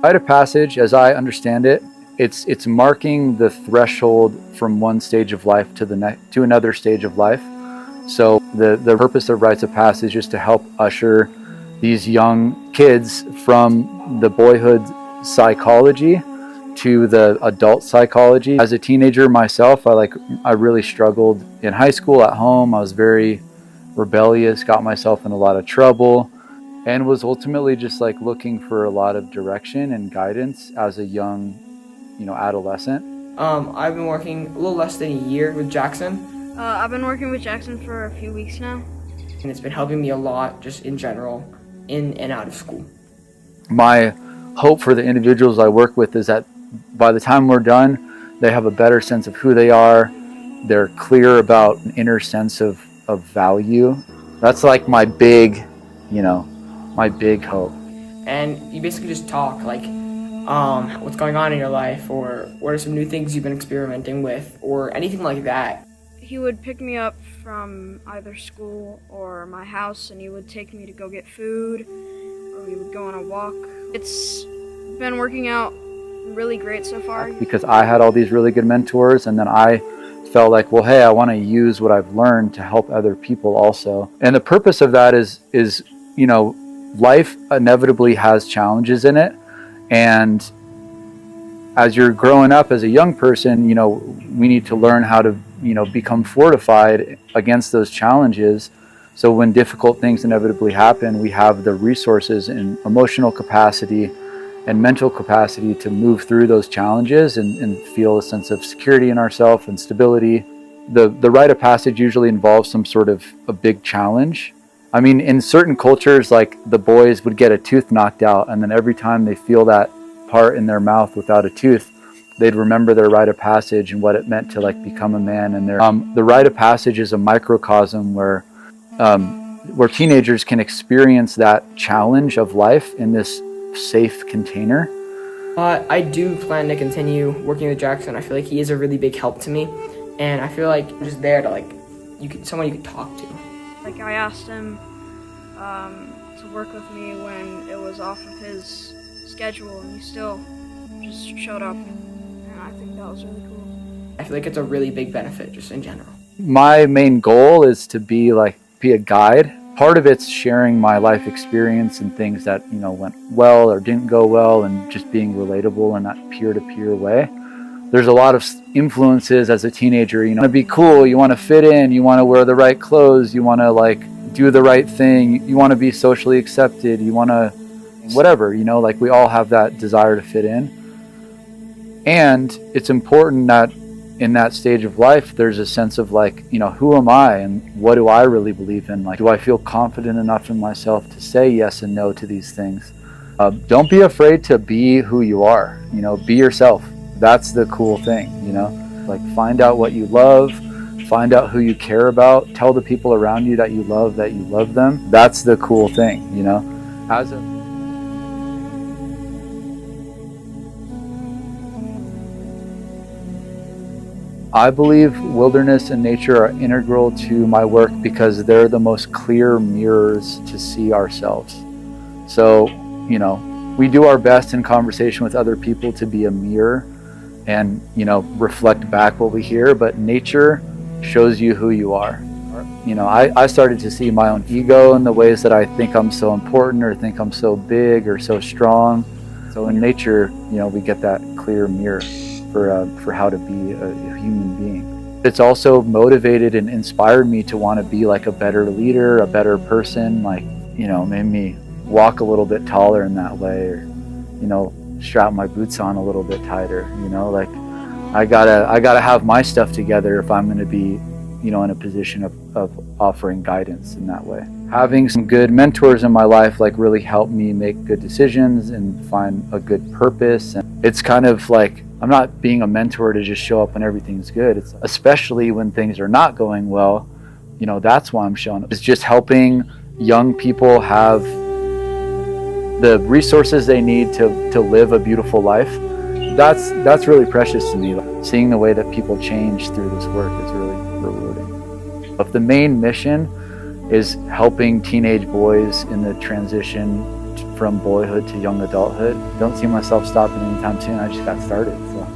Rite of passage, as I understand it, it's marking the threshold from one stage of life to another stage of life. So the purpose of rites of passage is to help usher these young kids from the boyhood psychology to the adult psychology. As a teenager myself, I really struggled in high school, at home. I was very rebellious, got myself in a lot of trouble, and was ultimately just like looking for a lot of direction and guidance as a young, adolescent. I've been working a little less than a year with Jackson. I've been working with Jackson for a few weeks now. And it's been helping me a lot just in general, in and out of school. My hope for the individuals I work with is that by the time we're done, they have a better sense of who they are. They're clear about an inner sense of value. That's like my big hope. And you basically just talk like, what's going on in your life, or what are some new things you've been experimenting with, or anything like that. He would pick me up from either school or my house, and he would take me to go get food, or we would go on a walk. It's been working out really great so far. Because I had all these really good mentors, and then I felt like, well, hey, I want to use what I've learned to help other people also. And the purpose of that is life inevitably has challenges in it. And as you're growing up as a young person, we need to learn how to, become fortified against those challenges. So when difficult things inevitably happen, we have the resources and emotional capacity and mental capacity to move through those challenges and feel a sense of security in ourselves and stability. The rite of passage usually involves some sort of a big challenge. I mean, in certain cultures, like the boys would get a tooth knocked out, and then every time they feel that part in their mouth without a tooth, they'd remember their rite of passage and what it meant to become a man. And the rite of passage is a microcosm where teenagers can experience that challenge of life in this safe container. I do plan to continue working with Jackson. I feel like he is a really big help to me, and I feel like just there to someone you could talk to. I asked him to work with me when it was off of his schedule, and he still just showed up, and I think that was really cool. I feel like it's a really big benefit just in general. My main goal is to be a guide. Part of it's sharing my life experience and things that went well or didn't go well, and just being relatable in that peer-to-peer way. There's a lot of influences as a teenager. You want to be cool, you want to fit in, you want to wear the right clothes, you want to do the right thing, you want to be socially accepted, you want to whatever, we all have that desire to fit in. And it's important that in that stage of life, there's a sense of who am I and what do I really believe in? Do I feel confident enough in myself to say yes and no to these things? Don't be afraid to be who you are, be yourself. That's the cool thing, find out what you love, find out who you care about, tell the people around you that you love them. That's the cool thing, I believe wilderness and nature are integral to my work because they're the most clear mirrors to see ourselves. So, we do our best in conversation with other people to be a mirror and, reflect back what we hear, but nature shows you who you are. I started to see my own ego in the ways that I think I'm so important or think I'm so big or so strong. So in nature, we get that clear mirror for how to be a human being. It's also motivated and inspired me to want to be a better leader, a better person, made me walk a little bit taller in that way, or, strap my boots on a little bit tighter, I gotta have my stuff together if I'm going to be, in a position of offering guidance in that way. Having some good mentors in my life really helped me make good decisions and find a good purpose. And it's kind of I'm not being a mentor to just show up when everything's good. It's especially when things are not going well, that's why I'm showing up. It's just helping young people have the resources they need to live a beautiful life. That's really precious to me. Seeing the way that people change through this work is really rewarding. If the main mission is helping teenage boys in the transition from boyhood to young adulthood. Don't see myself stopping anytime soon. I just got started. So.